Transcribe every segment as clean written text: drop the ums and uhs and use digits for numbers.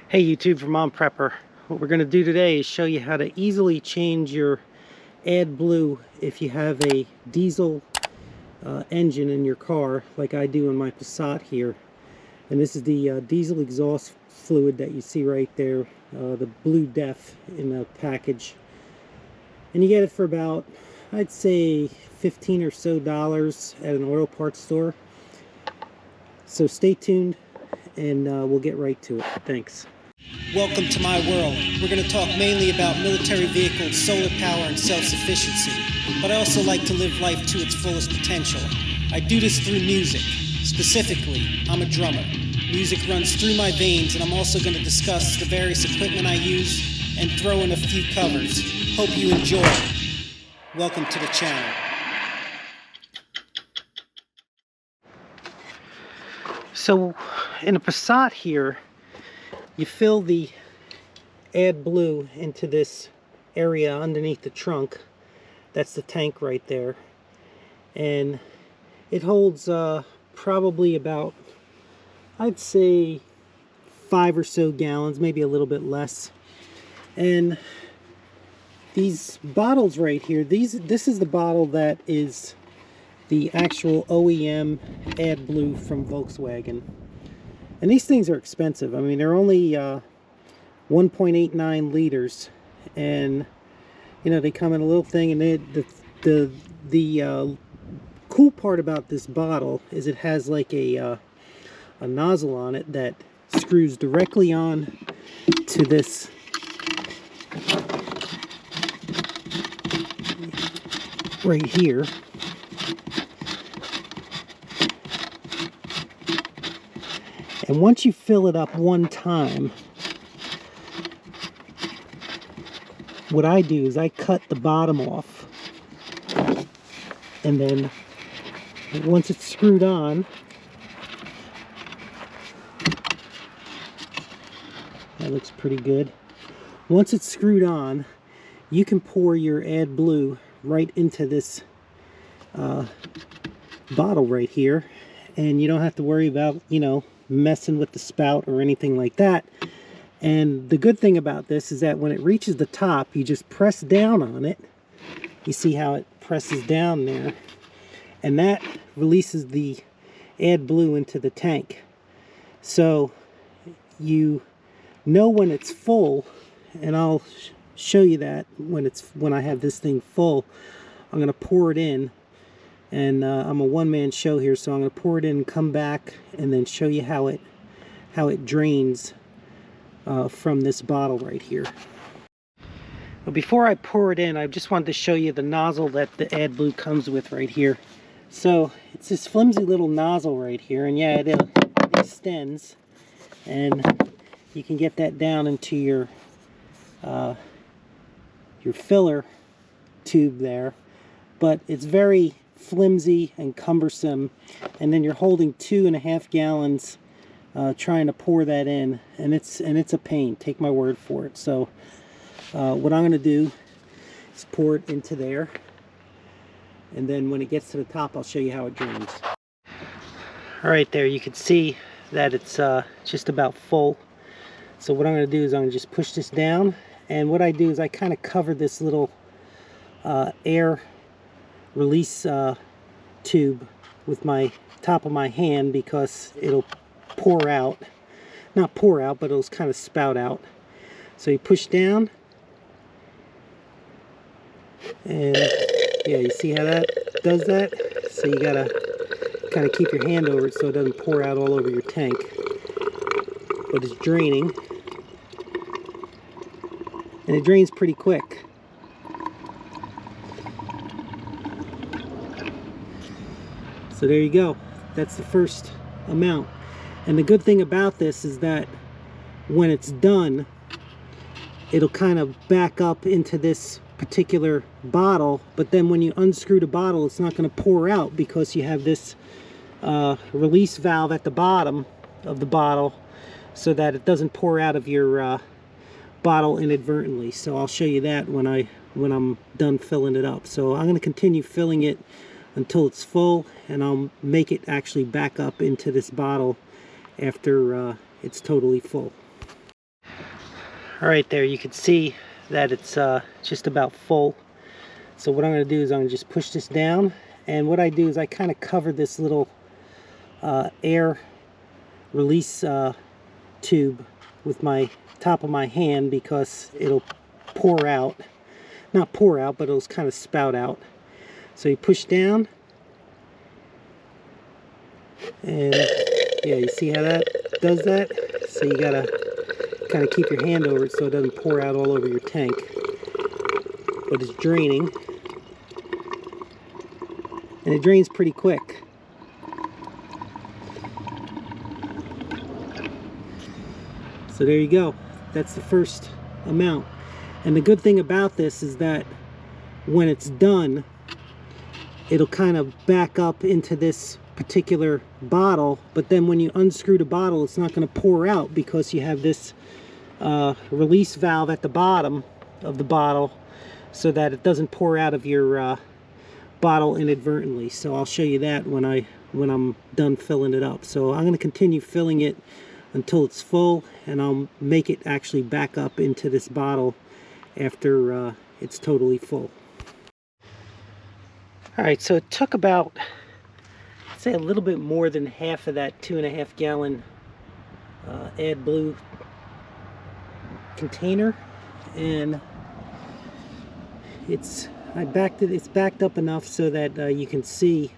Hey YouTube from Mom Prepper. What we're going to do today is show you how to easily change your AdBlue if you have a diesel engine in your car like I do in my Passat here. And this is the diesel exhaust fluid that you see right there, the Blue DEF in the package. And you get it for about, I'd say $15 or so at an auto parts store. So stay tuned and we'll get right to it. Thanks. Welcome to my world. We're going to talk mainly about military vehicles, solar power, and self-sufficiency. But I also like to live life to its fullest potential. I do this through music. Specifically, I'm a drummer. Music runs through my veins, and I'm also going to discuss the various equipment I use and throw in a few covers. Hope you enjoy. Welcome to the channel. So, in a Passat here, you fill the AdBlue into this area underneath the trunk. That's the tank right there. And it holds probably about, I'd say, 5 or so gallons, maybe a little bit less. And these bottles right here, this is the bottle that is the actual OEM AdBlue from Volkswagen. And these things are expensive. I mean, they're only 1.89 liters, and you know, they come in a little thing. And the cool part about this bottle is it has like a nozzle on it that screws directly on to this right here. And once you fill it up one time, what I do is I cut the bottom off. And then once it's screwed on, that looks pretty good. Once it's screwed on, you can pour your AdBlue right into this bottle right here. And you don't have to worry about, you know, messing with the spout or anything like that. And the good thing about this is that when it reaches the top, you just press down on it. You see how it presses down there, and that releases the AdBlue into the tank. So you know when it's full, and I'll show you that when I have this thing full. I'm going to pour it in. And I'm a one-man show here, so I'm going to pour it in and come back and then show you how it drains from this bottle right here. But before I pour it in, I just wanted to show you the nozzle that the AdBlue comes with right here. So it's this flimsy little nozzle right here, and yeah, it extends, and you can get that down into your filler tube there. But it's very flimsy and cumbersome, and then you're holding 2.5 gallons trying to pour that in, and it's a pain, take my word for it. So what I'm going to do is pour it into there, and then when it gets to the top, I'll show you how it drains. All right, there you can see that it's just about full. So what I'm going to do is I'm going to just push this down, and what I do is I kind of cover this little air release tube with my top of my hand, because it'll pour out, not pour out, but it'll kind of spout out. So you push down, and yeah, you see how that does that? So you gotta kind of keep your hand over it so it doesn't pour out all over your tank. But it's draining, and it drains pretty quick. So there you go. That's the first amount. And the good thing about this is that when it's done, it'll kind of back up into this particular bottle, but then when you unscrew the bottle, it's not going to pour out because you have this release valve at the bottom of the bottle so that it doesn't pour out of your bottle inadvertently. So I'll show you that when I'm done filling it up. So I'm going to continue filling it until it's full, and I'll make it actually back up into this bottle after it's totally full. All right, there you can see that it's just about full. So what I'm going to do is I'm going to just push this down, and what I do is I kind of cover this little air release tube with my top of my hand, because it'll pour out, not pour out, but it'll kind of spout out. So you push down, and yeah, you see how that does that? So you gotta kind of keep your hand over it so it doesn't pour out all over your tank. But it's draining, and it drains pretty quick. So there you go. That's the first amount. And the good thing about this is that when it's done, it'll kind of back up into this particular bottle, but then when you unscrew the bottle, it's not going to pour out, because you have this release valve at the bottom of the bottle so that it doesn't pour out of your bottle inadvertently. So I'll show you that when I'm done filling it up. So I'm going to continue filling it until it's full, and I'll make it actually back up into this bottle after it's totally full. Alright, so it took about, I'd say, a little bit more than half of that 2.5 gallon AdBlue container, and it's backed up enough so that you can see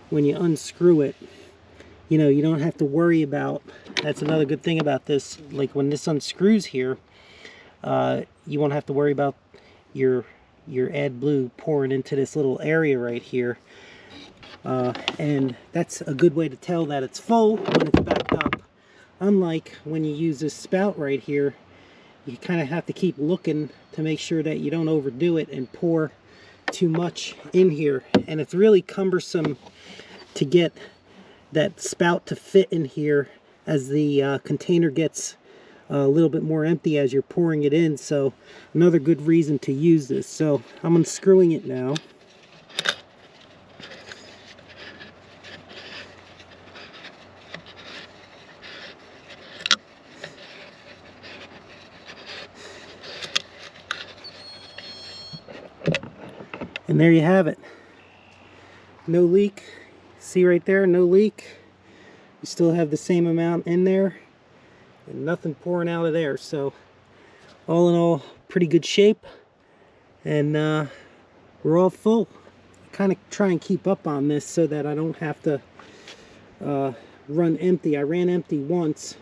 when you unscrew it. You know, you don't have to worry about, that's another good thing about this, like when this unscrews here, you won't have to worry about your AdBlue pouring into this little area right here. And that's a good way to tell that it's full, when it's backed up. Unlike when you use this spout right here, you kind of have to keep looking to make sure that you don't overdo it and pour too much in here. And it's really cumbersome to get that spout to fit in here as the container gets a little bit more empty as you're pouring it in. So another good reason to use this. So I'm unscrewing it now. And there you have it. No leak. See right there, no leak. You still have the same amount in there, and nothing pouring out of there. So all in all, pretty good shape, and we're all full. Kind of try and keep up on this so that I don't have to run empty. I ran empty once,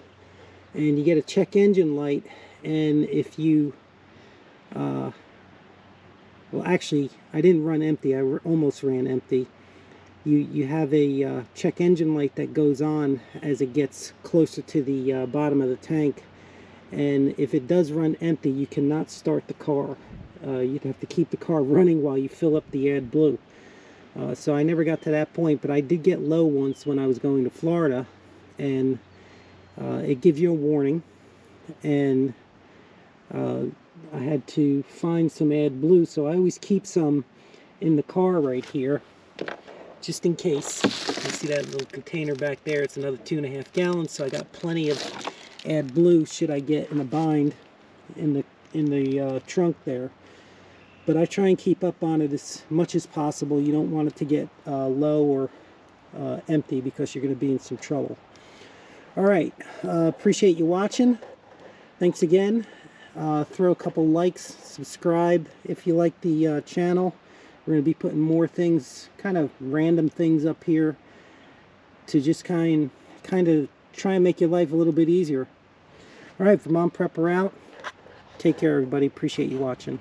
and you get a check engine light, and if you well, actually, I didn't run empty. I almost ran empty. You have a check engine light that goes on as it gets closer to the bottom of the tank, and if it does run empty, you cannot start the car. You'd have to keep the car running while you fill up the AdBlue. So I never got to that point, but I did get low once when I was going to Florida, and it gives you a warning, and I had to find some AdBlue, so I always keep some in the car right here, just in case. You see that little container back there? It's another 2.5 gallons, so I got plenty of AdBlue should I get in a bind in the trunk there. But I try and keep up on it as much as possible. You don't want it to get low or empty, because you're going to be in some trouble. All right, appreciate you watching. Thanks again. Throw a couple likes, subscribe if you like the channel. We're going to be putting more things, kind of random things up here, to just kind of try and make your life a little bit easier. All right, from Mom Prepper out. Take care, everybody. Appreciate you watching.